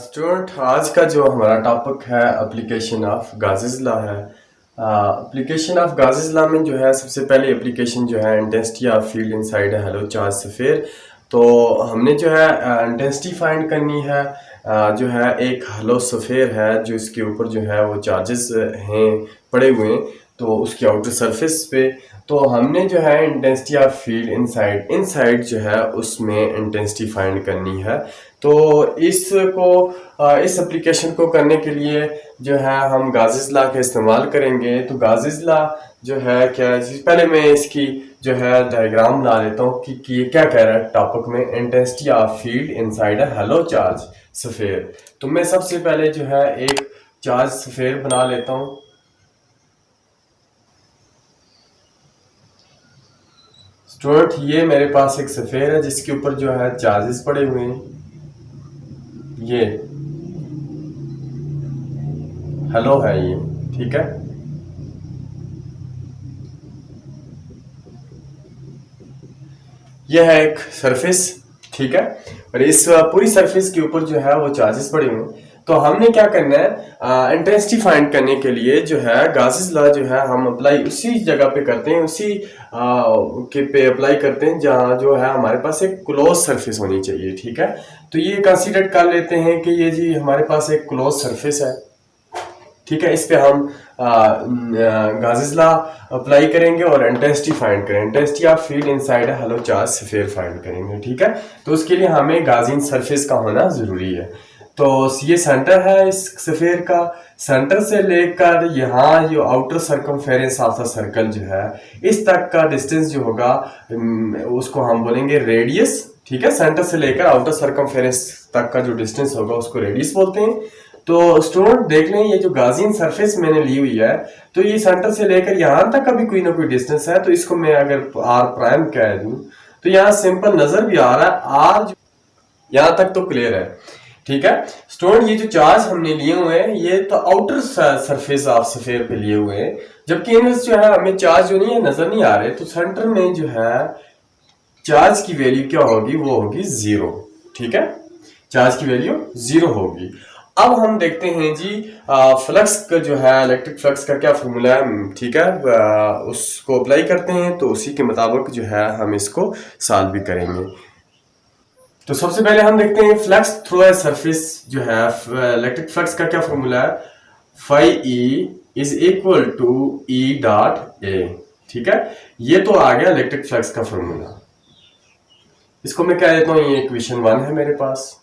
Student आज का जो हमारा टॉपिक है एप्लीकेशन ऑफ गाजेस लॉ है। एप्लीकेशन ऑफ गाजेस लॉ में जो है सबसे पहले एप्लीकेशन जो है इंटेंसिटी ऑफ फील्ड इनसाइड है हेलो चार्ज स्फीयर। तो हमने जो है इंटेंसिटी फाइंड करनी है। जो है एक हेलो स्फीयर है जो इसके ऊपर जो है वो चार्जेस हैं पड़े हुए हैं, तो उसकी आउटर सरफेस पे तो हमने जो है इंटेंसिटी ऑफ फील्ड इनसाइड जो है उसमें इंटेंसिटी फाइंड करनी है। तो इसको इस एप्लीकेशन को करने के लिए जो है हम गाजेस लॉ का इस्तेमाल करेंगे। तो गाजेस लॉ जो है क्या है, पहले मैं इसकी जो है डायग्राम बना लेता हूँ कि ये क्या कह रहा है टॉपिक में। इंटेंसिटी ऑफ फील्ड इनसाइड है हेलो चार्ज स्फीयर। तो मैं सबसे पहले जो है एक चार्ज स्फीयर बना लेता हूँ। स्टूडेंट ये मेरे पास एक स्फीयर है जिसके ऊपर जो है चार्जेस पड़े हुए हैं। ये हेलो है ये, ठीक है। यह है एक सरफेस, ठीक है। और इस पूरी सरफेस के ऊपर जो है वो चार्जेस पड़े हुए हैं। तो हमने क्या करना है, इंटेंसिटी फाइंड करने के लिए जो है गाजेस लॉ जो है हम अप्लाई उसी जगह पे करते हैं, उसी के पे अप्लाई करते हैं जहाँ जो है हमारे पास एक क्लोज सरफेस होनी चाहिए, ठीक है। तो ये कंसीडर कर लेते हैं कि ये जी हमारे पास एक क्लोज सरफेस है, ठीक है। इस पे हम गाजेस लॉ अप्लाई करेंगे और इंटेंसिटी फाइंड करेंगे। Intensity of field inside hello charge sphere find करेंगे, ठीक है। तो उसके लिए हमें गाजियन सरफेस का होना जरूरी है। तो ये सेंटर है इस स्फीयर का, सेंटर से लेकर यहाँ जो outer circumference of the circle जो है इस तक का डिस्टेंस जो होगा उसको हम बोलेंगे रेडियस, ठीक है। सेंटर से लेकर आउटर सर्कमफेरेंस तक का जो डिस्टेंस होगा उसको रेडियस बोलते हैं। तो स्टूडेंट देख लें, ये जो गाजियन सरफेस मैंने ली हुई है तो ये सेंटर से लेकर यहाँ तक का भी कोई ना कोई डिस्टेंस है। तो इसको मैं अगर आर प्राइम कह दूं तो यहाँ सिंपल नजर भी आ रहा है आर, यहाँ तक तो क्लियर है, ठीक है। स्टूडेंट ये जो चार्ज हमने लिए हुए हैं ये तो आउटर सरफेस ऑफ स्फीयर पे लिए हुए हैं, जबकि इनमें जो है हमें चार्ज जो नहीं है नजर नहीं आ रहे। तो सेंटर में जो है चार्ज की वैल्यू क्या होगी, वो होगी 0, ठीक है। चार्ज की वैल्यू 0 होगी। अब हम देखते हैं जी फ्लक्स का जो है इलेक्ट्रिक फ्लक्स का क्या फॉर्मूला है, ठीक है। उसको अप्लाई करते हैं तो उसी के मुताबिक जो है हम इसको सॉल्व भी करेंगे। तो सबसे पहले हम देखते हैं फ्लक्स थ्रू ए सरफेस जो है इलेक्ट्रिक फ्लक्स का क्या फॉर्मूला है, phi E is equal to E dot A, ठीक है। ये तो आ गया इलेक्ट्रिक फ्लक्स का फॉर्मूला। इसको मैं कह देता हूँ ये इक्वेशन 1 है मेरे पास।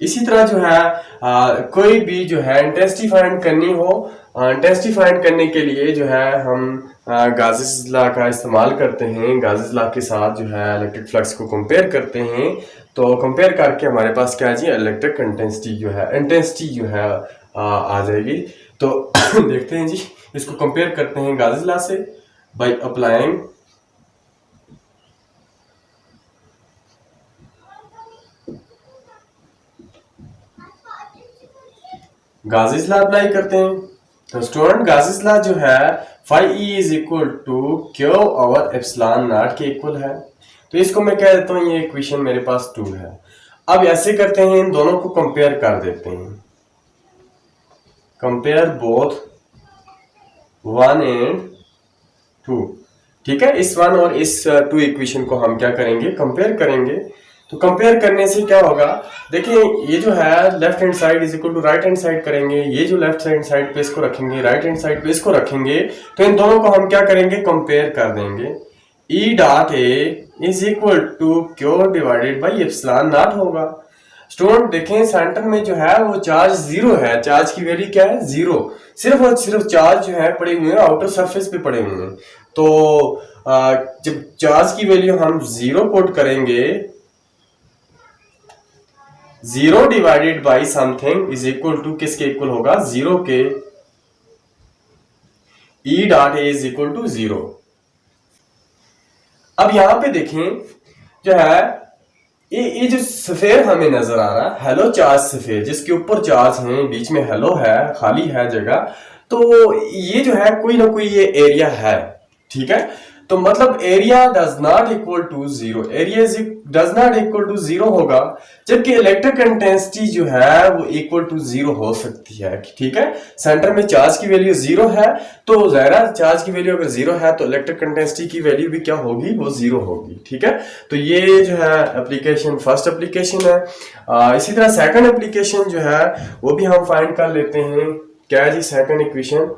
इसी तरह जो है कोई भी जो है इंटेंसिटी फाइंड करनी हो, इंटेंसिटी फाइंड करने के लिए जो है हम गाजेस लॉ का इस्तेमाल करते हैं। गाजेस लॉ के साथ जो है इलेक्ट्रिक फ्लक्स को कंपेयर करते हैं। तो कंपेयर करके हमारे पास क्या जी इलेक्ट्रिक इंटेंसिटी जो है आ जाएगी। तो देखते हैं जी, इसको कंपेयर करते हैं गाजेस लॉ से by applying Gauss's law apply करते हैं। तो स्टूडेंट गाजेस लॉ जो है phi E is equal to Q over epsilon naught के इक्वल है। तो इसको मैं कह देता हूँ ये इक्वेशन मेरे पास 2 है। अब ऐसे करते हैं, इन दोनों को कंपेयर कर देते हैं। कंपेयर बोथ 1 एंड 2, ठीक है। इस 1 और इस 2 इक्वेशन को हम क्या करेंगे, कंपेयर करेंगे। तो कंपेयर करने से क्या होगा, देखिए ये जो है left hand side is equal to right hand side करेंगे। ये जो लेफ्ट हैंड साइड पे इसको रखेंगे, राइट हैंड साइड पे इसको रखेंगे। तो इन दोनों को हम क्या करेंगे, कंपेयर कर देंगे। E dot A is equal to Q divided by epsilon naught होगा। स्टूडेंट देखें सेंटर में जो है वो चार्ज 0 है, चार्ज की वैल्यू क्या है 0। सिर्फ और सिर्फ चार्ज जो है पड़े हुए हैं आउटर सरफेस पे पड़े हुए हैं। तो जब चार्ज की वैल्यू हम 0 पुट करेंगे, 0 divided by something is equal to किसके इक्वल होगा, 0 के। E dot A is equal to 0। अब यहां पे देखें जो है ये जो स्फीयर हमें नजर आ रहा है हेलो चार्ज स्फीयर, जिसके ऊपर चार्ज है, बीच में हेलो है, खाली है जगह। तो ये जो है कोई ना कोई ये एरिया है, ठीक है। तो मतलब area does not equal to zero, area does not equal to zero होगा, जबकि इलेक्ट्रिक इंटेंसिटी जो है वो इक्वल टू जीरो हो सकती है। ठीक है, सेंटर में चार्ज की वैल्यू जीरो है, तो ज़ाहिर चार्ज की वैल्यू अगर जीरो है तो इलेक्ट्रिक इंटेंसिटी की वैल्यू भी क्या होगी, वो जीरो होगी। ठीक है, तो ये जो है एप्लीकेशन फर्स्ट एप्लीकेशन है। इसी तरह सेकंड एप्लीकेशन जो है वो भी हम फाइंड कर लेते हैं। क्या है जी सेकंड इक्वेशन?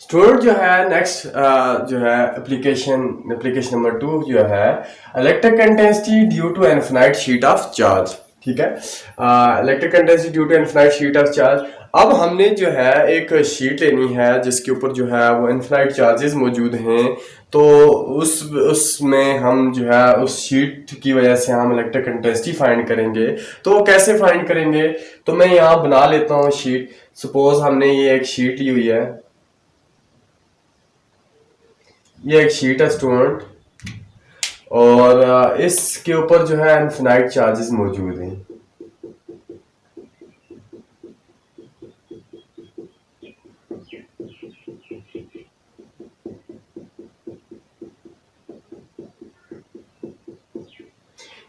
स्टूडेंट जो है नेक्स्ट जो है एप्लीकेशन नंबर 2 जो है electric intensity due to infinite sheet of charge. ठीक है, electric intensity due to infinite sheet of charge. अब हमने जो है एक शीट लेनी है जिसके ऊपर जो है वो इनफिनाइट चार्जेस मौजूद हैं, तो उसमें हम जो है उस शीट की वजह से हम इलेक्ट्रिक इंटेंसिटी फाइंड करेंगे। तो वो कैसे फाइंड करेंगे? तो मैं यहाँ बना लेता हूँ शीट। सपोज हमने ये एक शीट ली हुई है, ये एक शीट है स्टूडेंट, और इसके ऊपर जो है इनफिनाइट चार्जेस मौजूद हैं।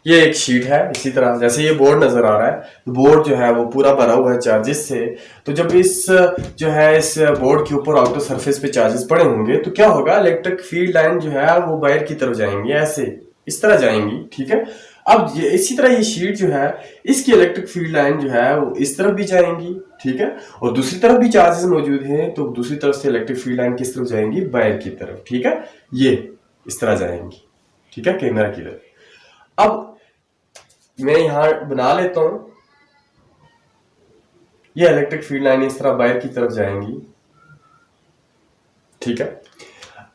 ये एक शीट है, इसी तरह जैसे ये बोर्ड नजर आ रहा है, बोर्ड जो है वो पूरा भरा हुआ है चार्जेस से। तो जब इस जो है इस बोर्ड के ऊपर आउटर सरफेस पे चार्जेस पड़े होंगे तो क्या होगा, इलेक्ट्रिक फील्ड लाइन जो है वो बाहर की तरफ जाएंगी, ऐसे इस तरह जाएंगी। ठीक है, अब ये इसी तरह ये शीट जो है इसकी इलेक्ट्रिक फील्ड लाइन जो है वो इस तरफ भी जाएंगी। ठीक है, और दूसरी तरफ भी चार्जेस मौजूद हैं, तो दूसरी तरफ से इलेक्ट्रिक फील्ड लाइन किस तरफ जाएंगी, बाहर की तरफ। ठीक है, ये इस तरह जाएंगी। ठीक है, कैमरा की तरफ। अब मैं यहां बना लेता हूं, ये इलेक्ट्रिक फील्ड लाइन इस तरह बाहर की तरफ जाएंगी। ठीक है,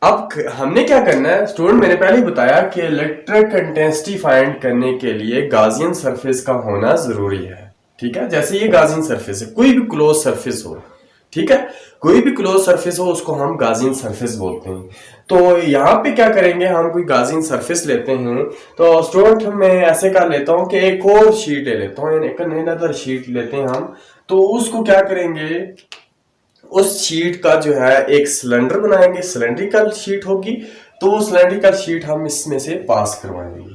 अब हमने क्या करना है स्टूडेंट, मैंने पहले ही बताया कि इलेक्ट्रिक इंटेंसिटी फाइंड करने के लिए गाउसियन सरफेस का होना जरूरी है। ठीक है, जैसे ये गाउसियन सरफेस है, कोई भी क्लोज सरफेस हो। ठीक है, कोई भी क्लोज सरफेस हो उसको हम गाउसियन सरफेस बोलते हैं। तो यहाँ पे क्या करेंगे, हम कोई गाउसियन सरफेस लेते हैं। तो स्टूडेंट मैं ऐसे कर लेता हूँ कि एक और शीट ले लेता हूँ, एक अनदर शीट लेते हैं हम। तो उसको क्या करेंगे, उस शीट का जो है एक सिलेंडर बनाएंगे, सिलेंड्रिकल शीट होगी, तो वो सिलेंड्रिकल शीट हम इसमें से पास करवाएंगे।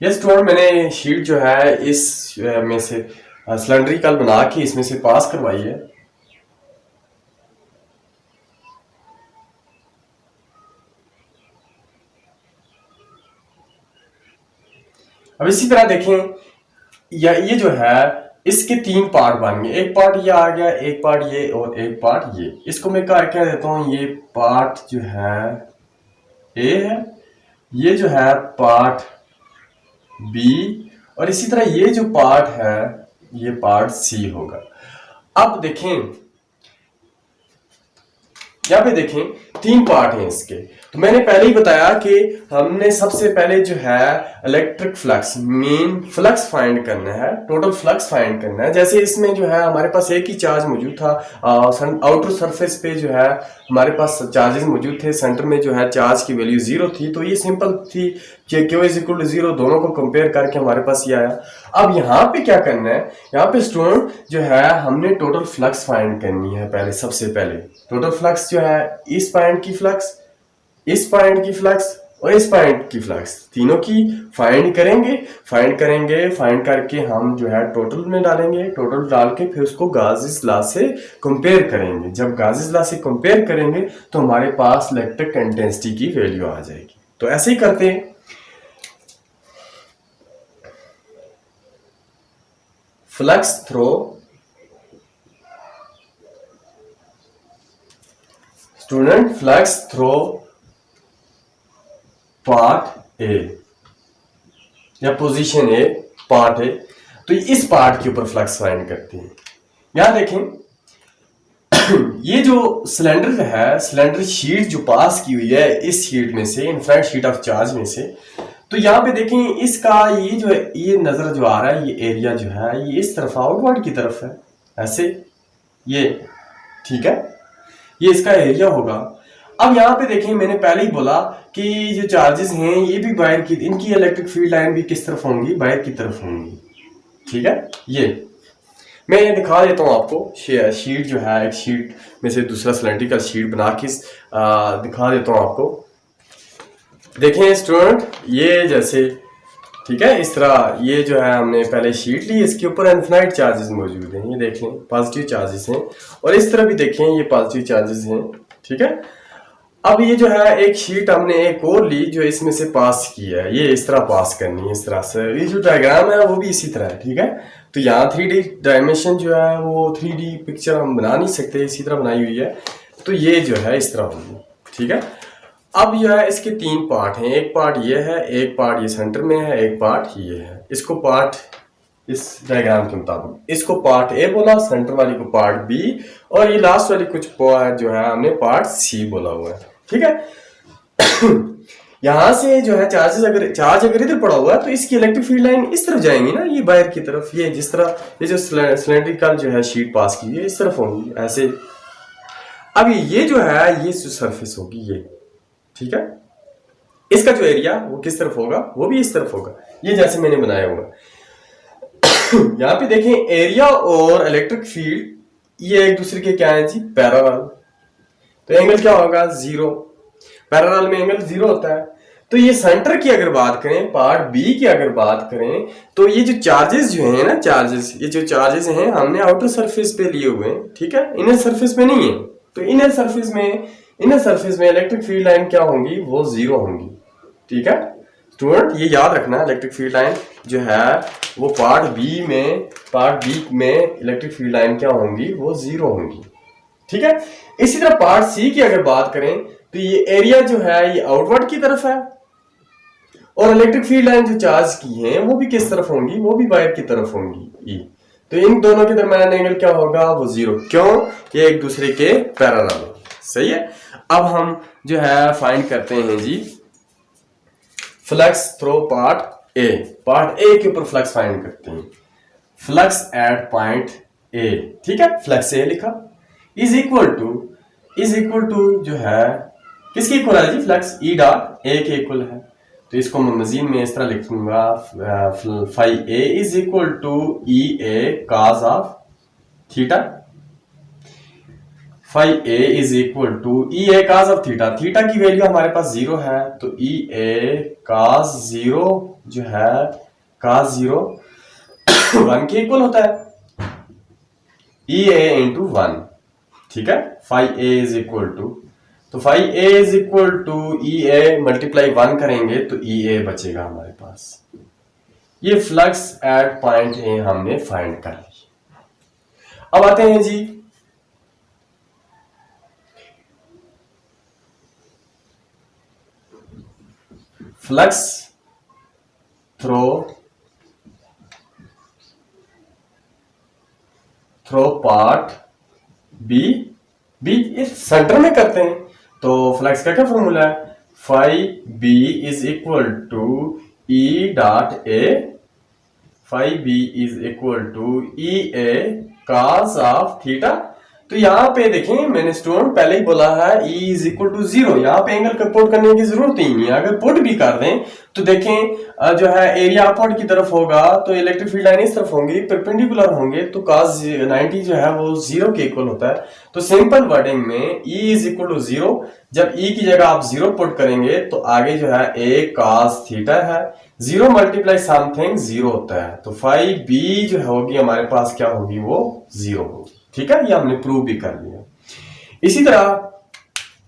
यस स्टूडेंट, मैंने शीट जो है इस में से सिलेंड्रिकल बना के इसमें से पास करवाई है। अब इसी तरह देखें, या ये जो है इसके 3 पार्ट बन गए, एक पार्ट ये आ गया, एक पार्ट ये, और एक पार्ट ये। इसको मैं क्या देता हूं, ये पार्ट जो है ए है, ये जो है पार्ट बी, और इसी तरह ये जो पार्ट है ये पार्ट सी होगा। अब देखें, यहाँ पे देखें 3 पार्ट हैं इसके। तो मैंने पहले ही बताया कि हमने सबसे पहले जो है electric flux, main flux find करना है, टोटल फ्लक्स फाइंड करना है। जैसे इसमें जो है हमारे पास एक ही चार्ज मौजूद था, आउटर सरफेस पे जो है हमारे पास चार्जेस मौजूद थे, सेंटर में जो है चार्ज की वैल्यू 0 थी, तो ये सिंपल थी कि Q इज इक्वल टू 0, दोनों को कंपेयर करके हमारे पास ये आया। अब यहाँ पे क्या करना है, यहाँ पे स्टूडेंट जो है हमने टोटल फ्लक्स फाइंड करनी है। पहले सबसे पहले टोटल फ्लक्स जो है इस पॉइंट की फ्लक्स, इस पॉइंट की फ्लक्स और इस पॉइंट की फ्लक्स, तीनों की फाइंड करेंगे। फाइंड करके हम जो है टोटल में डालेंगे, टोटल डाल के फिर उसको गाउस लॉ से कंपेयर करेंगे। जब गाउस लॉ से कंपेयर करेंगे तो हमारे पास इलेक्ट्रिक इंटेंसिटी की वैल्यू आ जाएगी। तो ऐसे ही करते हैं। Flux throw student, flux through part A या पोजीशन ए पार्ट ए, तो इस पार्ट के ऊपर फ्लक्स फाइंड करते हैं। यहां देखें ये जो सिलेंडर है, सिलेंडर शीट जो पास की हुई है इस शीट में से, इनफाइनाइट शीट ऑफ चार्ज में से, तो यहाँ पे देखें इसका ये जो है, ये नजर जो आ रहा है, ये एरिया जो है ये इस तरफ आउटवर्ड की तरफ है, ऐसे ये, ठीक है, ये इसका एरिया होगा। अब यहाँ पे देखें मैंने पहले ही बोला कि जो चार्जेस हैं ये भी बाहर की, इनकी इलेक्ट्रिक फील्ड लाइन भी किस तरफ होंगी, बाहर की तरफ होंगी, ठीक है। ये मैं ये दिखा देता हूँ आपको, शीट जो है एक शीट में से दूसरा सिलेंड्रिकल शीट बना के दिखा देता हूँ आपको। देखें स्टूडेंट, ये जैसे, ठीक है, इस तरह ये जो है हमने पहले शीट ली, इसके ऊपर इनफिनाइट चार्जेस मौजूद हैं, ये देख लें पॉजिटिव चार्जेस हैं, और इस तरह भी देखें ये पॉजिटिव चार्जेस हैं, ठीक है। अब ये जो है एक शीट हमने एक और ली जो इसमें से पास की है, ये इस तरह पास करनी है, इस तरह से। ये जो डायग्राम है वो भी इसी तरह है, ठीक है। तो यहाँ 3D डायमेंशन जो है वो 3D पिक्चर हम बना नहीं सकते, इसी तरह बनाई हुई है, तो ये जो है इस तरह होगी, ठीक है। अब यह है, इसके 3 पार्ट हैं, एक पार्ट ये है, एक पार्ट ये सेंटर में है, एक पार्ट ये है। इसको पार्ट, इस डायग्राम के मुताबिक इसको पार्ट ए बोला, सेंटर वाली को पार्ट बी, और ये लास्ट वाली कुछ जो है हमने पार्ट सी बोला हुआ है, ठीक है। यहां से जो है चार्ज अगर इधर पड़ा हुआ है तो इसकी इलेक्ट्रिक फील्ड लाइन इस तरफ जाएंगी ना, ये बाहर की तरफ, ये जिस तरह ये जो सिलेंड्रिकल जो है शीट पास की है इस तरफ होंगी ऐसे। अब ये जो है ये जो सरफेस होगी ये, ठीक है, इसका जो एरिया वो किस तरफ होगा, वो भी इस तरफ होगा, ये जैसे मैंने बनाया हुआ। यहां पे देखें एरिया और इलेक्ट्रिक फील्ड ये एक दूसरे के क्या है जी, पैरेलल, तो एंगल क्या होगा, 0, पैरेलल में एंगल 0 होता है। तो ये सेंटर की अगर बात करें, पार्ट बी की अगर बात करें, तो ये जो चार्जेस जो है ना, चार्जेस, ये जो चार्जेस हैं हमने आउटर सरफेस पे लिए हुए हैं, ठीक है, इनर सरफेस पे नहीं है। तो इनर सरफेस में इलेक्ट्रिक फील्ड लाइन क्या होंगी, वो 0 होंगी, ठीक है स्टूडेंट, ये याद रखना। इलेक्ट्रिक फील्ड लाइन जो है वो पार्ट बी में इलेक्ट्रिक फील्ड लाइन क्या होंगी, वो 0 होंगी, ठीक है। इसी तरह पार्ट सी की अगर बात करें तो ये एरिया जो है ये आउटवर्ड की तरफ है, और इलेक्ट्रिक फील्ड लाइन जो चार्ज की हैं वो भी किस तरफ होंगी, वो भी बाहर की तरफ होंगी, ई। तो इन दोनों के दरमियान एंगल क्या होगा, वो 0, क्यों, ये एक दूसरे के पैरेलल, सही है। अब हम जो है फाइंड करते हैं जी फ्लक्स थ्रो पार्ट ए के ऊपर फ्लक्स फाइंड करते हैं। फ्लक्स एट पॉइंट ए, ठीक है, फ्लक्स ए लिखा, इज इक्वल टू जो है किसके इक्वल है जी, फ्लक्स ई डॉट ए के इक्वल है। तो इसको मैं मजीद में इस तरह लिखूंगा, phi A is equal to E A cos of theta, phi A is equal to E A cos of theta. Theta की वैल्यू हमारे पास 0 है, तो ई ए काज 0 जो है, काज 0 1 के इक्वल होता है, ई ए इंटू 1, ठीक है। Phi A is equal to, तो phi A is equal to E A multiply 1 करेंगे तो ई ए बचेगा हमारे पास। ये फ्लक्स एट पॉइंट ए हमने फाइंड कर ली। अब आते हैं जी फ्लक्स थ्रो पार्ट बी इस सेंटर में करते हैं, तो फ्लक्स का क्या फॉर्मूला है, phi B is equal to E dot A, phi B is equal to E A cos of theta. तो यहाँ पे देखें मैंने स्टूडेंट पहले ही बोला है E इज इक्वल टू 0, यहाँ पे एंगल का पुट करने की जरूरत ही नहीं है। अगर पुट भी कर दें तो देखें जो है एरिया अपवर्ड की तरफ होगा तो इलेक्ट्रिक फील्ड लाइन इस तरफ होंगी, परपेंडिकुलर होंगे तो cos 90 जो है वो 0 के इक्वल होता है। तो सिंपल वर्डिंग में E इज इक्वल टू 0, जब E की जगह आप 0 पुट करेंगे तो आगे जो है a cos थीटा है, 0 मल्टीप्लाई समथिंग 0 होता है, तो फाई b जो होगी हमारे पास क्या होगी, वो 0 होगी। ठीक है, ये हमने प्रूव भी कर लिया। इसी तरह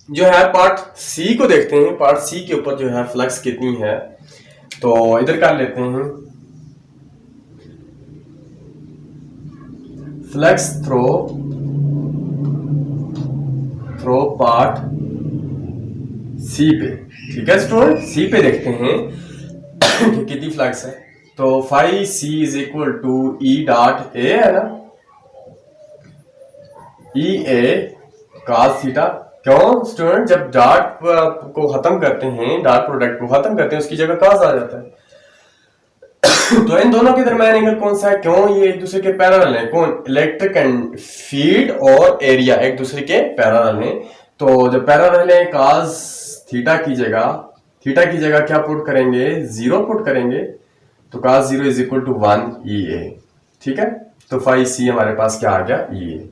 जो है पार्ट सी को देखते हैं। पार्ट सी के ऊपर जो है फ्लक्स कितनी है, तो इधर कर लेते हैं। फ्लक्स थ्रो पार्ट सी पे। ठीक है स्टूडेंट, सी पे देखते हैं कि कितनी फ्लक्स है। तो phi C is equal to E dot A है ना, ई ए cos थीटा। क्यों स्टूडेंट, जब डॉट को खत्म करते हैं, डॉट प्रोडक्ट को खत्म करते हैं, उसकी जगह cos आ जाता है। तो इन दोनों के दरमियान एंगल कौन सा है, क्यों ये एक दूसरे के पैरेलल है, कौन, इलेक्ट्रिक एंड फील्ड और एरिया एक दूसरे के पैरेलल हैं। तो जब पैरेलल है cos थीटा की जगह क्या पुट करेंगे, 0 पुट करेंगे, तो cos 0 इज इक्वल टू 1 ई ए। ठीक है, तो फाई सी हमारे पास क्या आ गया, ई ए।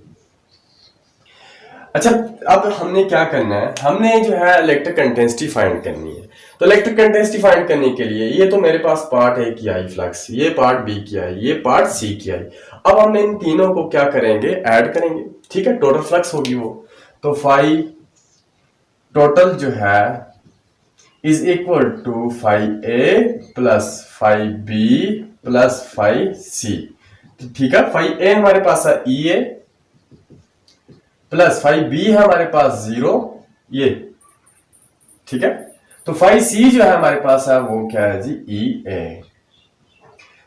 अच्छा, अब हमने क्या करना है, हमने जो है इलेक्ट्रिक इंटेंसिटी फाइंड करनी है। तो इलेक्ट्रिक इंटेंसिटी फाइंड करने के लिए ये तो मेरे पास पार्ट ए की आई फ्लक्स, ये पार्ट बी की आई, ये पार्ट सी की आई। अब हमने इन तीनों को क्या करेंगे, ऐड करेंगे। ठीक है, टोटल फ्लक्स होगी वो, तो फाई टोटल जो है is equal to phi A plus phi B plus phi C. ठीक है, फाई ए हमारे पास है E A plus phi B है हमारे पास 0 ये। ठीक है, तो फाई सी जो है हमारे पास है वो क्या है जी, ई ए।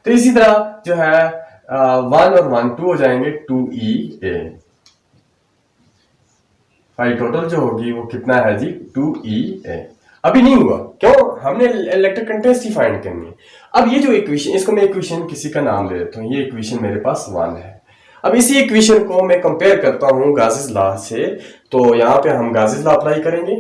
तो इसी तरह जो है 1 और 1 2 हो जाएंगे, 2 ई ए। फाई टोटल जो होगी वो कितना है जी, 2 ई ए। अभी नहीं हुआ, क्यों, हमने इलेक्ट्रिक इंटेंसिटी फाइंड करनी है। अब ये जो इक्वेशन, इसको मैं इक्वेशन किसी का नाम ले लेता हूं, ये इक्वेशन मेरे पास 1 है। अब इसी इक्वेशन को मैं कंपेयर करता हूं गाउस लॉ से, तो यहां पे हम गाउस लॉ अप्लाई करेंगे।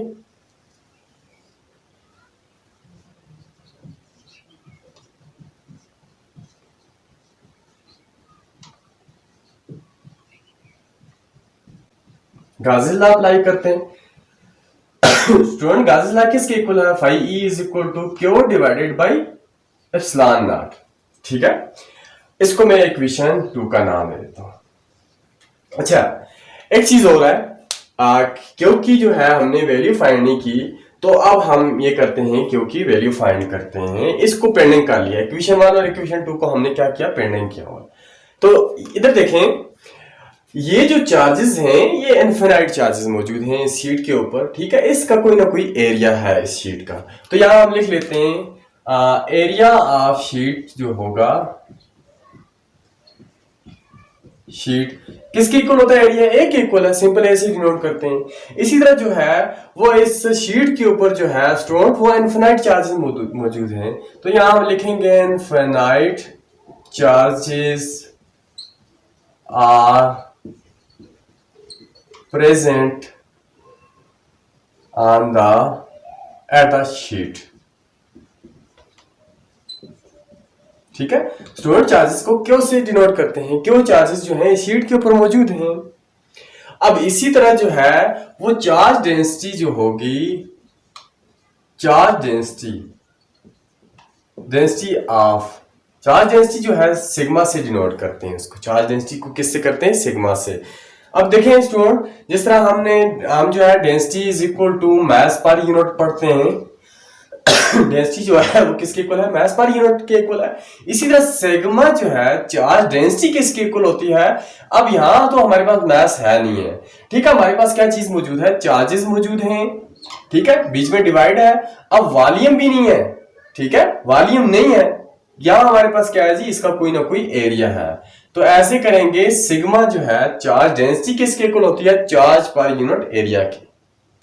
गाउस लॉ अप्लाई करते हैं। स्टूडेंट, गाउस लॉ किसके इक्वल है, phi E is equal to Q divided by epsilon naught. ठीक है, इसको मैं इक्वेशन 2 का नाम दे देता हूं। अच्छा, एक चीज और है, क्योंकि जो है हमने वैल्यू फाइंड नहीं की, तो अब हम ये करते हैं, क्योंकि वैल्यू फाइंड करते हैं, इसको पेंडिंग कर लिया। इक्वेशन 1 और इक्वेशन 2 को हमने क्या किया, पेंडिंग किया हुआ। तो इधर देखें, ये जो चार्जेस हैं ये इनफिनाइट चार्जेस मौजूद हैं इस शीट के ऊपर। ठीक है, इसका कोई ना कोई एरिया है इस शीट का। तो यहां हम लिख लेते हैं एरिया ऑफ शीट जो होगा, शीट किसके इक्वल होता है, एरिया ए के इक्वल है, सिंपल ऐसे डिनोट करते हैं। इसी तरह जो है वो इस शीट के ऊपर जो है स्टूडेंट वो इनफिनाइट चार्जेस मौजूद हैं। तो यहां हम लिखेंगे infinite charges are present on the at the sheet। ठीक है, स्टूडेंट चार्जेस को क्यों से डिनोट करते हैं, क्यों चार्जेस जो हैं शीट के ऊपर मौजूद हैं। अब इसी तरह जो है वो चार्ज डेंसिटी जो होगी, charge density of, charge density जो है सिग्मा से डिनोट करते हैं उसको। चार्ज डेंसिटी को किससे करते हैं, सिग्मा से। अब देखें स्टूडेंट, जिस तरह हम जो है density is equal to mass per unit पढ़ते हैं, डेंसिटी जो है वो किसके इक्वल है, मास पर यूनिट के इक्वल है। इसी तरह सिग्मा जो है चार्ज डेंसिटी किसके इक्वल होती है। अब यहाँ तो हमारे पास मास है नहीं है। ठीक है, हमारे पास क्या चीज मौजूद है, चार्जेस मौजूद हैं। ठीक है, बीच में डिवाइड है। अब वॉल्यूम भी नहीं है। ठीक है, वॉल्यूम नहीं है, यहाँ हमारे पास क्या है जी, इसका कोई ना कोई एरिया है। तो ऐसे करेंगे, सिग्मा जो है चार्ज डेंसिटी किसके इक्वल होती है, चार्ज पर यूनिट एरिया की।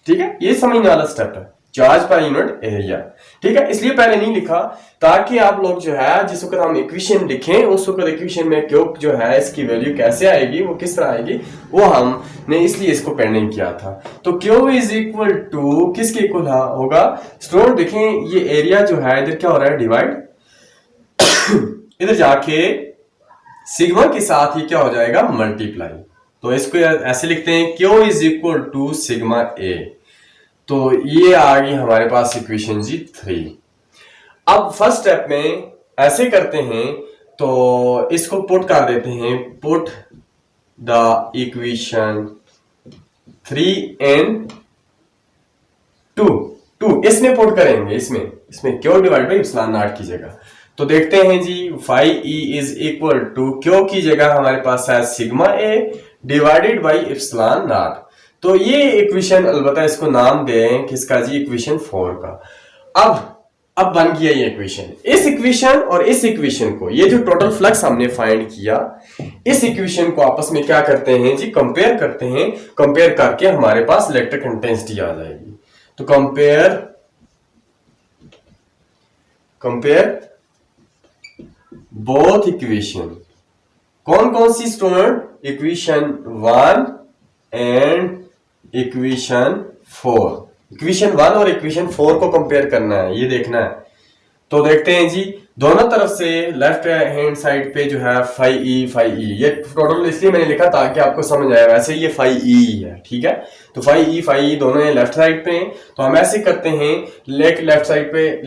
ठीक है, ये समझने वाला स्टेप है। चार्ज पर यूनिट एरिया। ठीक है, इसलिए पहले नहीं लिखा ताकि आप लोग जो है जिस वक्त हम इक्वेशन लिखें उस वक्त इक्वेशन में क्यों जो है इसकी वैल्यू कैसे आएगी, वो किस तरह आएगी, वो हमने इसलिए इसको पेंडिंग किया था। तो क्यू इज इक्वल टू किसके इक्वल होगा स्टूडेंट, देखें ये एरिया जो है इधर क्या हो रहा है डिवाइड, इधर जाके सिग्मा के साथ ही क्या हो जाएगा मल्टीप्लाई। तो इसको ऐसे लिखते हैं Q is equal to sigma A. तो ये आ गई हमारे पास इक्वेशन जी 3। अब फर्स्ट स्टेप में ऐसे करते हैं, तो इसको पुट कर देते हैं, पुट द इक्वेशन 3 एंड 2 इसमें पुट करेंगे, इसमें Q divide by epsilon naught की जगह। तो देखते हैं जी phi E is equal to Q की जगह हमारे पास है sigma A divided by epsilon naught. तो ये इक्वेशन अलबत्ता इसको नाम दें किसका जी, इक्वेशन 4 का। अब बन गया ये इक्वेशन। इस इक्वेशन और इस इक्वेशन को, ये जो टोटल फ्लक्स हमने फाइंड किया, इस इक्वेशन को आपस में क्या करते हैं जी कंपेयर करते हैं। कंपेयर करके हमारे पास इलेक्ट्रिक इंटेंसिटी आ जाएगी। तो कंपेयर बोथ इक्वेशन। कौन कौन सी student, equation 1 and equation 4। Equation 1 और इक्वेशन 4 को कंपेयर करना है, ये देखना है। तो देखते हैं जी दोनों तरफ से लेफ्ट हैंड साइड पे जो है फाई ई, ये टोटल इसलिए मैंने लिखा ताकि आपको समझ आए, वैसे ये फाई ई है। ठीक है, तो फाई ई दोनों ये लेफ्ट साइड पे हैं। तो हम ऐसे करते हैं, लेफ्ट साइड पे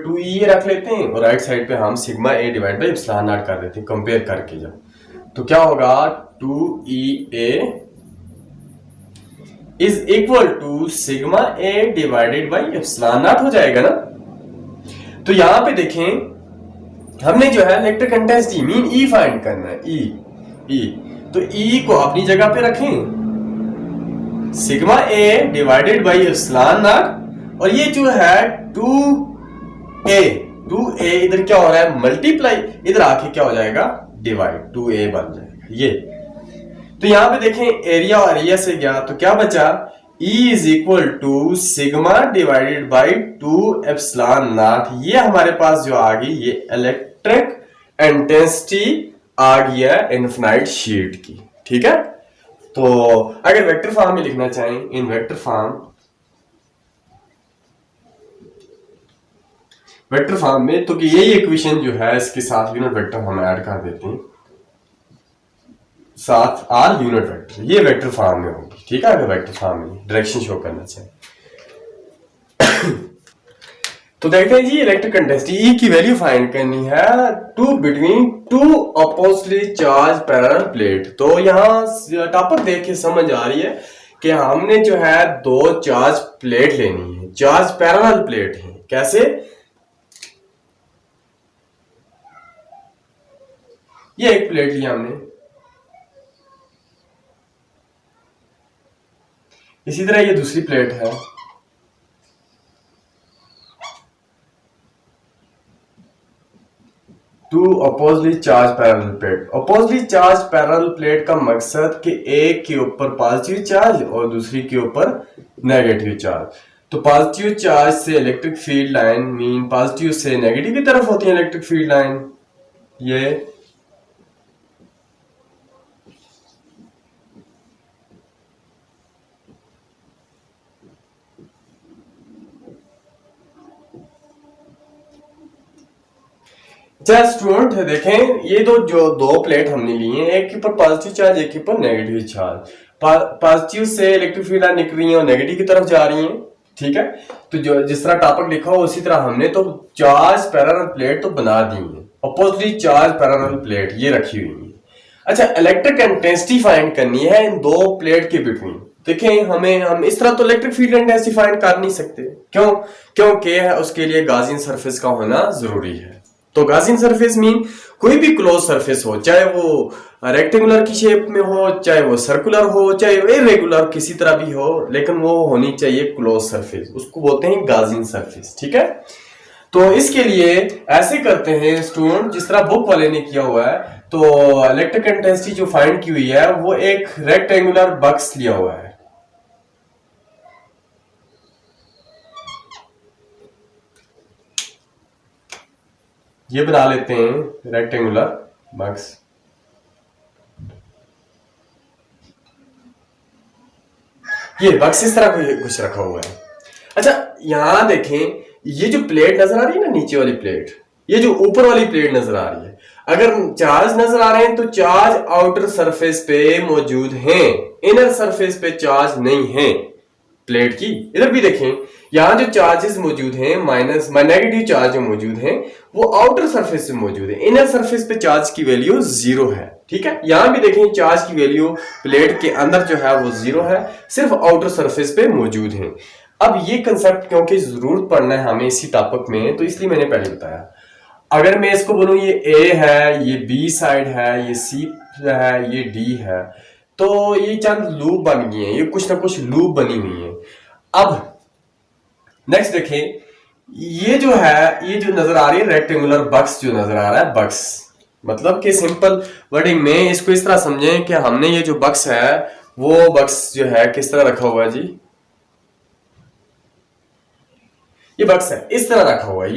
2e रख लेते हैं और राइट साइड पे हम sigma A divide by epsilon not कर देते हैं कंपेयर करके। जब तो क्या होगा 2e is equal to sigma A divided by epsilon naught हो जाएगा ना। तो यहां पे देखें हमने जो है electric intensity mean E find करना है, ई। तो ई को अपनी जगह पे रखें, sigma A divided by epsilon not, और ये जो है 2a इधर क्या हो रहा है मल्टीप्लाई, इधर आके क्या हो जाएगा डिवाइड, 2a बन जाएगा ये। तो यहां पे देखें एरिया और एरिया से गया तो क्या बचा, E is equal to sigma divided by 2 epsilon naught. ये हमारे पास जो आ गई ये इलेक्ट्रिक इंटेंसिटी आ गया इनफिनाइट शीट की। ठीक है, तो अगर वेक्टर फॉर्म में लिखना चाहें, इन वेक्टर फॉर्म में, तो कि यही इक्वेशन जो है इसके साथ यूनिट वेक्टर हम ऐड कर देते हैं, साथ आर यूनिट वेक्टर, ये वेक्टर फॉर्म में होगी। ठीक है, अगर वेक्टर फॉर्म में डायरेक्शन शो करना चाहिए। तो देखते हैं जी इलेक्ट्रिक इंटेंसिटी ई की वैल्यू फाइंड करनी है between two oppositely charge parallel plate. तो यहां टॉपर देख के समझ आ रही है कि हमने जो है 2 चार्ज प्लेट लेनी है, चार्ज पैरेलल प्लेट है। कैसे, ये एक प्लेट लिया हमने, इसी तरह ये दूसरी प्लेट है, two oppositely charge parallel plate. Oppositely charge parallel plate का मकसद कि एक के ऊपर पॉजिटिव चार्ज और दूसरी के ऊपर नेगेटिव चार्ज। तो पॉजिटिव चार्ज से electric field line mean positive से नेगेटिव की तरफ होती है इलेक्ट्रिक फील्ड लाइन, ये स्टूडेंट देखें ये जो 2 प्लेट हमने ली हैं, एक के ऊपर पॉजिटिव चार्ज एक के ऊपर नेगेटिव चार्ज। पॉजिटिव से इलेक्ट्रिक फील्ड लाइन निकल रही है और नेगेटिव की तरफ जा रही हैं। ठीक है, तो जो जिस तरह टॉपिक लिखा हो उसी तरह हमने तो चार्ज पैरेलल प्लेट तो बना दी है, अपोजिटली चार्ज पैरेलल प्लेट ये रखी हुई है। अच्छा, इलेक्ट्रिक इंटेंसिटी फाइंड करनी है इन 2 प्लेट के बिटवीन। देखें हम इस तरह तो इलेक्ट्रिक फील्ड इंटेंसिटी फाइंड कर नहीं सकते, क्योंकि उसके लिए गाउसियन सरफेस का होना जरूरी है। तो गाउसियन सरफेस मीन कोई भी क्लोज सरफेस हो, चाहे वो रेक्टेंगुलर की शेप में हो, चाहे वो सर्कुलर हो, चाहे वो इरेगुलर किसी तरह भी हो, लेकिन वो होनी चाहिए क्लोज सरफेस, उसको बोलते हैं गाउसियन सरफेस। ठीक है, तो इसके लिए ऐसे करते हैं स्टूडेंट जिस तरह बुक वाले ने किया हुआ है। तो इलेक्ट्रिक इंटेंसिटी जो फाइंड की हुई है वो एक रेक्टेंगुलर बॉक्स लिया हुआ है, ये बना लेते हैं रेक्टेंगुलर बॉक्स। ये बॉक्स इस तरह कुछ रखा हुआ है। अच्छा यहां देखें, ये जो प्लेट नजर आ रही है ना, नीचे वाली प्लेट, ये जो ऊपर वाली प्लेट नजर आ रही है, अगर चार्ज नजर आ रहे हैं तो चार्ज आउटर सरफेस पे मौजूद हैं, इनर सरफेस पे चार्ज नहीं है प्लेट की। इधर भी देखें, यहां जो चार्जेस मौजूद हैं, माइनस नेगेटिव चार्ज जो मौजूद हैं वो आउटर सरफेस पे मौजूद है, इनर सरफेस पे चार्ज की वैल्यू 0 है। ठीक है, यहां भी देखें चार्ज की वैल्यू प्लेट के अंदर जो है वो 0 है, सिर्फ आउटर सरफेस पे मौजूद है। अब ये कंसेप्ट क्योंकि जरूरत पड़ना है हमें इसी टॉपिक में, तो इसलिए मैंने पहले बताया। अगर मैं इसको बोलूं ये ए है, ये बी साइड है, ये सी है, ये डी है, तो ये चंद लूप बन गए हैं, ये कुछ ना कुछ लूप बनी हुई है। अब नेक्स्ट देखें, ये जो है, ये जो नजर आ रही है रेक्टेंगुलर बॉक्स जो नजर आ रहा है, बॉक्स मतलब कि सिंपल वर्डिंग में इसको इस तरह समझें कि हमने ये जो बॉक्स है वो बॉक्स जो है किस तरह रखा हुआ है जी, ये बॉक्स है इस तरह रखा हुआ है,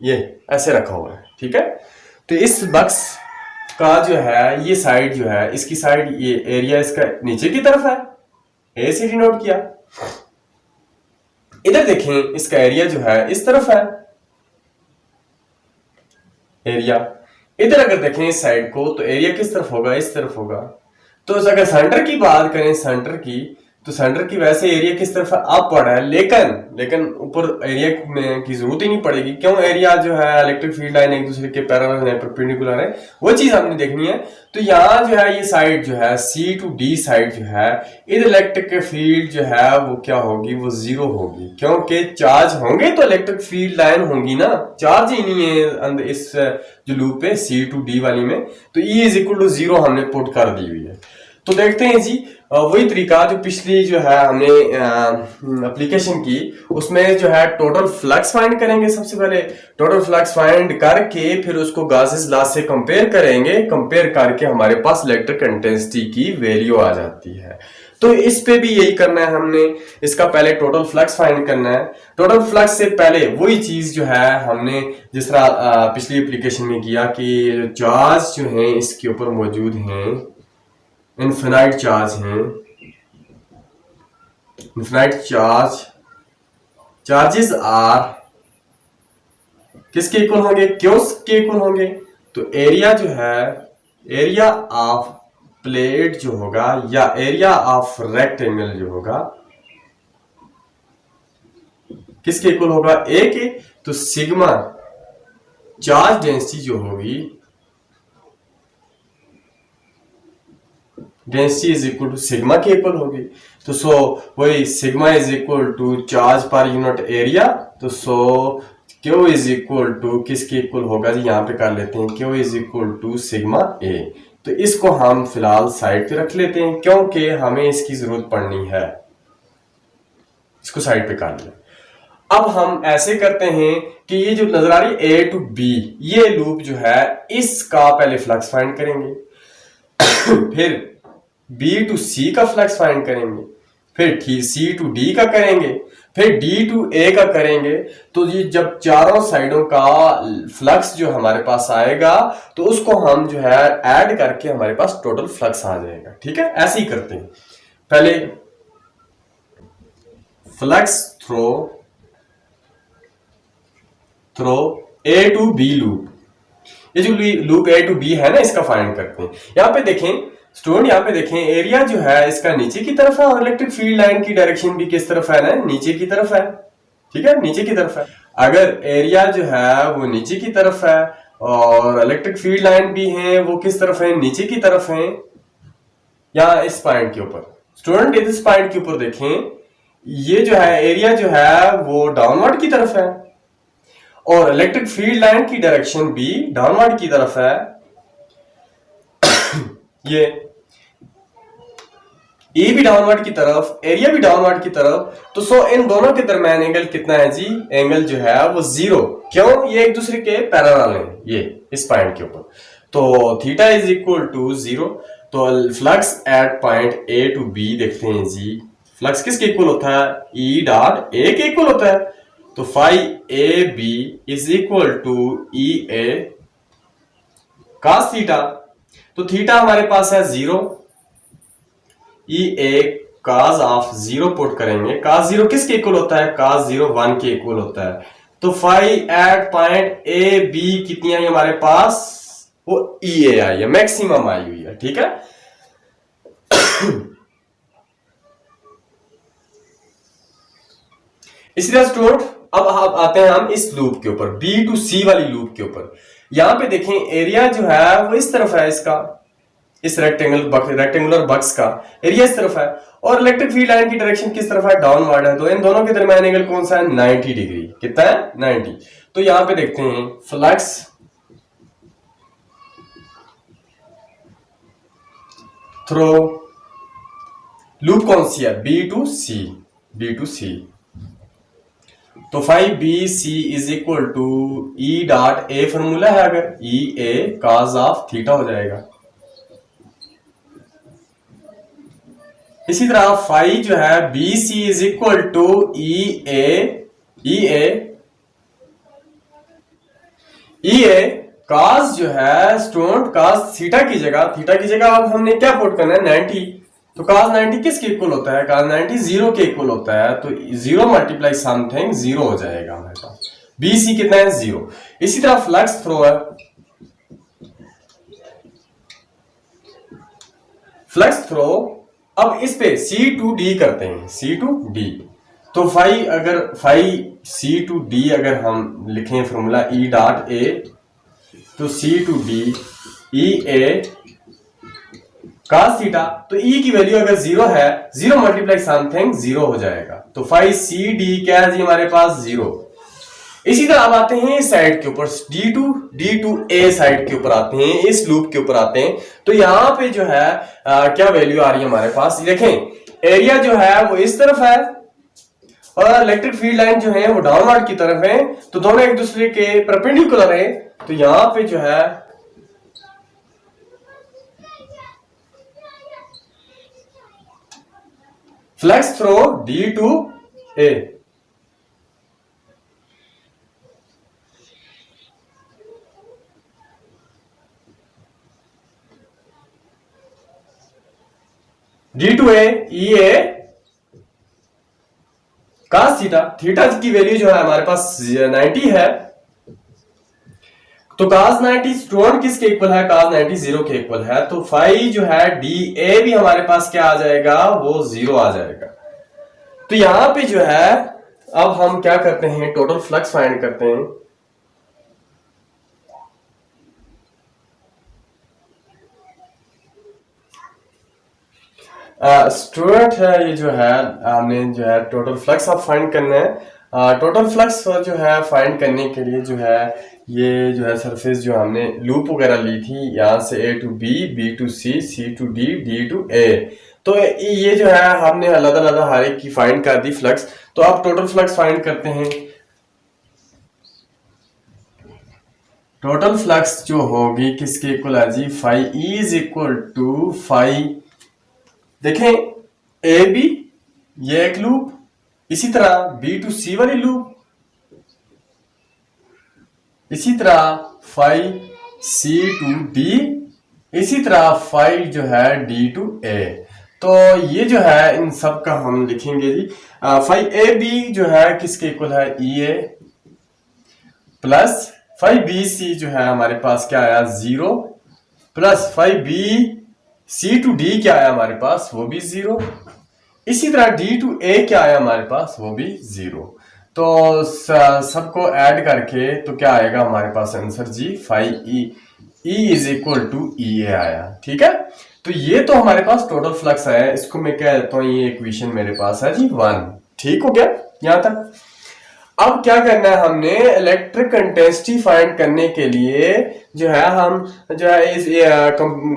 ये ऐसे रखा हुआ है। ठीक है, तो इस बॉक्स का जो है ये साइड जो है, इसकी साइड, ये एरिया इसका नीचे की तरफ है, ए से डिनोट किया। इधर देखें, इसका एरिया जो है इस तरफ है, एरिया। इधर अगर देखें इस साइड को, तो एरिया किस तरफ होगा, इस तरफ होगा। तो अगर सेंटर की बात करें, सेंटर की, तो सेंटर की वैसे एरिया किस तरफ है, अपवर्ड है, लेकिन ऊपर एरिया में की जरूरत ही नहीं पड़ेगी। क्यों, एरिया जो है इलेक्ट्रिक फील्ड लाइन एक दूसरे के पैरेलल है, परपेंडिकुलर है, वो चीज हमने देखनी है। तो यहाँ जो है ये साइड जो है सी टू डी साइड जो है, इधर इलेक्ट्रिक फील्ड जो है वो क्या होगी, वो 0 होगी, क्योंकि चार्ज होंगे तो इलेक्ट्रिक फील्ड लाइन होंगी ना, चार्ज ही नहीं है अंदर इस जो लूप है सी टू डी वाली में, तो E इज इक्वल टू 0 हमने पुट कर दी हुई है। तो देखते हैं जी, वही तरीका जो पिछली जो है हमने एप्लीकेशन की, उसमें जो है टोटल फ्लक्स फाइंड करेंगे। सबसे पहले टोटल फ्लक्स फाइंड करके फिर उसको गासेस लॉ से कंपेयर करेंगे, कंपेयर करके हमारे पास इलेक्ट्रिक इंटेंसिटी की वैल्यू आ जाती है। तो इस पे भी यही करना है हमने, इसका पहले टोटल फ्लक्स फाइंड करना है। टोटल फ्लक्स से पहले वही चीज जो है हमने जिस तरह पिछली एप्लीकेशन में किया कि चार्ज जो है इसके ऊपर मौजूद हैं, इनफिनाइट चार्ज हैं, इनफिनाइट चार्जेस आर किसके इक्वल होंगे, क्योस के इक्वल होंगे। तो एरिया जो है, एरिया ऑफ प्लेट जो होगा या एरिया ऑफ रेक्टेंगल जो होगा किसके इक्वल होगा, ए के। तो सिग्मा चार्ज डेंसिटी जो होगी, density is equal to sigma के इक्वल होगी। तो सो वही sigma is equal to charge पर यूनिट एरिया, तो so Q is equal to किसके इक्वल होगा जी, यहां पे कर लेते हैं, Q is equal to sigma A. तो इसको हम फिलहाल साइड पे रख लेते हैं क्योंकि हमें इसकी जरूरत पड़नी है, इसको साइड पे कर लिया। अब हम ऐसे करते हैं कि ये जो नजर आ रही है ए टू बी, ये लूप जो है इसका पहले फ्लक्स फाइंड करेंगे, फिर B टू C का फ्लक्स फाइंड करेंगे, फिर C टू D का करेंगे, फिर D टू A का करेंगे। तो ये जब चारों साइडों का फ्लक्स जो हमारे पास आएगा तो उसको हम जो है ऐड करके हमारे पास टोटल फ्लक्स आ जाएगा। ठीक है, ऐसे ही करते हैं। पहले flux through A to B loop, ये जो लूप A टू B है ना, इसका फाइंड करते हैं। यहां पे देखें स्टूडेंट, यहाँ पे देखें एरिया जो है इसका नीचे की तरफ है और इलेक्ट्रिक फील्ड लाइन की डायरेक्शन भी किस तरफ है ना, नीचे की तरफ है। ठीक है, नीचे की तरफ है। अगर एरिया जो है वो नीचे की तरफ है और इलेक्ट्रिक फील्ड लाइन भी है वो किस तरफ है, नीचे की तरफ है, या इस पॉइंट के ऊपर। स्टूडेंट इस पॉइंट के ऊपर देखें, ये जो है एरिया जो है वो डाउनवर्ड की तरफ है और इलेक्ट्रिक फील्ड लाइन की डायरेक्शन भी डाउनवर्ड की तरफ है। ये भी डाउनवर्ड की तरफ, एरिया भी डाउनवर्ड की तरफ। तो सो इन दोनों के दरमियान एंगल कितना है जी, एंगल जो है वो 0। क्यों, ये एक दूसरे के पैरेलल हैं, ये इस पॉइंट के ऊपर। तो थीटा इज इक्वल टू 0। तो flux at point A to B देखते हैं जी, फ्लक्स किसके इक्वल होता है, ई डॉट ए के इक्वल होता है। तो phi A B is equal to E A cos theta. Theta थीटा हमारे पास है 0, ई ए काज ऑफ 0 पुट करेंगे। काज 0 किसके इक्वल होता है? काज 0 1 के इक्वल होता है। तो phi at point A B कितनी आई हमारे पास? वो ई ए आई है, मैक्सिमम आई हुई है, ठीक है। इसी तरह स्टूडेंट अब आते हैं हम इस लूप के ऊपर, बी टू सी वाली लूप के ऊपर। यहां पे देखें एरिया जो है वो इस तरफ है, इसका इस रेक्टेंगुलर बक्स का एरिया इस तरफ है, और इलेक्ट्रिक फील्ड लाइन की डायरेक्शन किस तरफ है? डाउनवर्ड है। तो इन दोनों के दरमियान एंगल कौन सा है? 90 डिग्री। कितना है? 90। तो यहां पे देखते हैं फ्लक्स थ्रो लूप कौन सी है? B to C, B to C. तो phi B C is equal to E dot A formula है, अगर ई ए काज ऑफ थीटा हो जाएगा। इसी तरह फाई जो है B C is equal to E A cos जो है स्टूडेंट काज थीटा की जगह अब हमने क्या पुट करना है? 90। तो काज 90 किसके इक्वल होता है? काज 90 0 के इक्वल होता है। तो 0 मल्टीप्लाई समथिंग 0 हो जाएगा हमारे पास। बी सी कितना है? 0। इसी तरह फ्लक्स थ्रो है, फ्लक्स थ्रो। अब इस पे सी टू डी करते हैं, सी टू डी। तो फाई सी टू डी अगर हम लिखें फॉर्मूला ई डॉट ए, तो C to D E A cos theta. तो ई की वैल्यू अगर 0 है, 0 मल्टीप्लाई समथिंग 0 हो जाएगा। तो फाई सी डी क्या है जी हमारे पास? 0। इसी तरह अब आते हैं इस साइड के ऊपर, डी टू ए साइड के ऊपर आते हैं, इस लूप के ऊपर आते हैं। तो यहां पे जो है क्या वैल्यू आ रही है हमारे पास? देखें एरिया जो है वो इस तरफ है, और इलेक्ट्रिक फील्ड लाइन जो है वो डाउनवर्ड की तरफ है। तो दोनों एक दूसरे के परपेंडिकुलर है। तो यहां पे जो है flux through D to A, D to A E A cos theta. Theta की वैल्यू जो है हमारे पास 90 है। तो कास 90 स्टूडेंट किसके इक्वल है? कास 90 0 के इक्वल है। तो फाई जो है डी ए भी हमारे पास क्या आ जाएगा? वो 0 आ जाएगा। तो यहां पे जो है अब हम क्या करते हैं? टोटल फ्लक्स फाइंड करते हैं। स्टूडेंट है ये जो है हमने जो है टोटल फ्लक्स अब फाइंड करना है। टोटल फ्लक्स जो है फाइंड करने के लिए जो है ये जो है सरफेस जो हमने लूप वगैरह ली थी, यहां से A to B, B to C, C to D, D to A. तो ये जो है हमने अलग अलग हर एक की फाइंड कर दी फ्लक्स। तो अब टोटल फ्लक्स फाइंड करते हैं। टोटल फ्लक्स जो होगी किसके इक्वल है जी? Phi E is equal to phi, देखें ए बी ये एक लूप, इसी तरह बी टू सी वाली लूप, इसी तरह फाई सी टू डी, इसी तरह फाई जो है डी टू ए। तो ये जो है इन सब का हम लिखेंगे जी। फाई ए बी जो है किसके इक्वल है? E A plus phi B C जो है हमारे पास क्या आया? 0 plus phi B C to D क्या आया हमारे पास? वो भी 0। इसी तरह डी टू ए क्या आया हमारे पास? वो भी 0। तो सबको ऐड करके तो क्या आएगा हमारे पास आंसर जी? Phi E is equal to E A आया। ठीक है, तो ये तो हमारे पास टोटल फ्लक्स है। इसको मैं कह देता हूं ये इक्वेशन मेरे पास है जी 1। ठीक हो गया यहां तक। अब क्या करना है हमने? इलेक्ट्रिक इंटेंसिटी फाइंड करने के लिए जो है हम जो है इस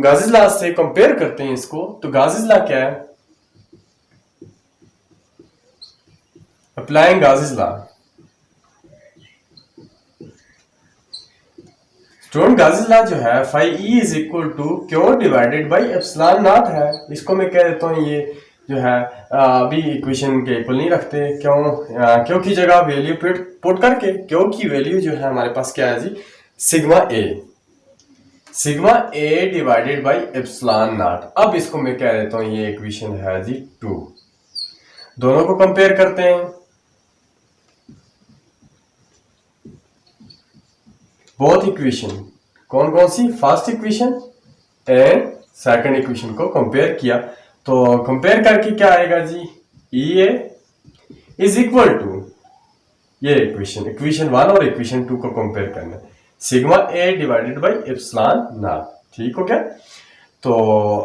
गाउस लॉ से कंपेयर करते हैं इसको। तो गाउस लॉ क्या है? Applying Gauss law. Student Gauss law जो है phi E is equal to Q divided by epsilon naught है। इसको मैं कह देता हूं ये जो है अभी इक्वेशन के इक्वल नहीं रखते, क्यों? क्यों की जगह वैल्यू फिट पुट करके क्यू की वैल्यू जो है हमारे पास क्या है जी, sigma A divided by epsilon naught. अब इसको मैं कह देता हूं ये इक्वेशन है जी 2। दोनों को कंपेयर करते हैं। बोथ इक्वेशन, कौन कौन सी, first equation and second equation को कंपेयर किया, तो कंपेयर करके क्या आएगा जी, E A is equal to ये इक्वेशन 1 और इक्वेशन 2 को कंपेयर करना है, sigma A divided by epsilon naught. ठीक हो गया। तो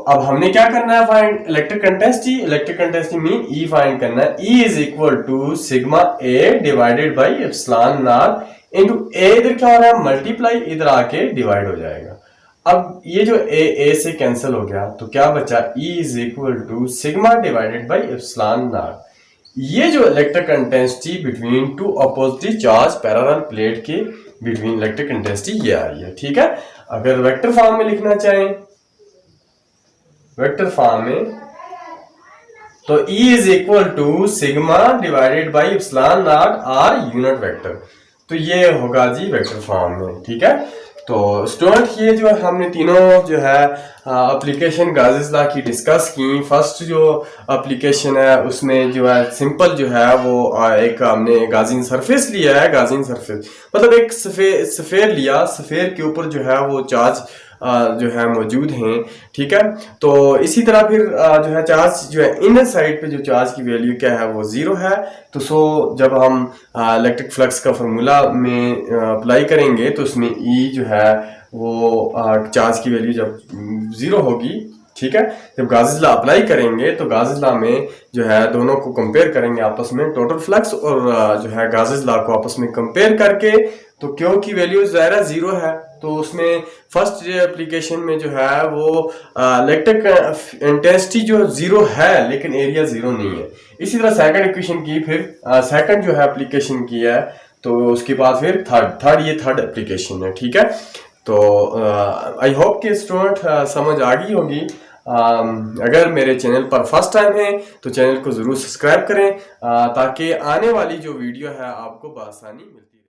अब हमने क्या करना है, find electric intensity. Electric intensity mean E find करना है। E is equal to sigma A divided by epsilon naught into ए, इधर क्या हो रहा है मल्टीप्लाई, इधर आके डिवाइड हो जाएगा। अब ये जो ए से कैंसिल हो गया तो क्या बचा, E is equal to sigma divided by epsilon naught. ये जो electric intensity between two opposite charge parallel plate के बिटवीन इलेक्ट्रिक इंटेंसिटी ये आ रही है। ठीक है। अगर वेक्टर फॉर्म में लिखना चाहें, वेक्टर फॉर्म में, तो E is equal to sigma divided by epsilon naught R unit vector. तो ये होगा जी वेक्टर फॉर्म में। ठीक है। तो स्टूडेंट ये जो हमने तीनों जो है एप्लीकेशन गाजिस लॉ की डिस्कस की। फर्स्ट जो एप्लीकेशन है उसमें जो है सिंपल जो है वो एक हमने गाजिन सरफेस लिया है। गाजिन सरफेस मतलब एक सफेयर लिया, सफेयर के ऊपर जो है वो चार्ज जो है मौजूद हैं। ठीक है। तो इसी तरह फिर जो है चार्ज जो है इनर साइड पे जो चार्ज की वैल्यू क्या है वो 0 है। तो जब हम इलेक्ट्रिक फ्लक्स का फार्मूला में अप्लाई करेंगे तो उसमें E जो है वो चार्ज की वैल्यू जब 0 होगी। ठीक है। जब गाजिस लॉ अप्लाई करेंगे तो गाजिस लॉ में जो है दोनों को कंपेयर करेंगे आपस में, टोटल फ्लक्स और जो है गाजिस लॉ को आपस में कंपेयर करके, तो क्यों की वैल्यू ज़ाहिर 0 है तो उसमें फर्स्ट एप्लीकेशन में जो है वो इलेक्ट्रिक इंटेंसिटी जो 0 है लेकिन एरिया 0 नहीं है। इसी तरह सेकंड इक्वेशन की फिर सेकंड जो है एप्लीकेशन की है, तो उसके बाद फिर थर्ड एप्लीकेशन है। ठीक है। तो आई होप कि स्टूडेंट समझ आ गई होगी। अगर मेरे चैनल पर फर्स्ट टाइम है तो चैनल को ज़रूर सब्सक्राइब करें ताकि आने वाली जो वीडियो है आपको बआसानी मिलती है।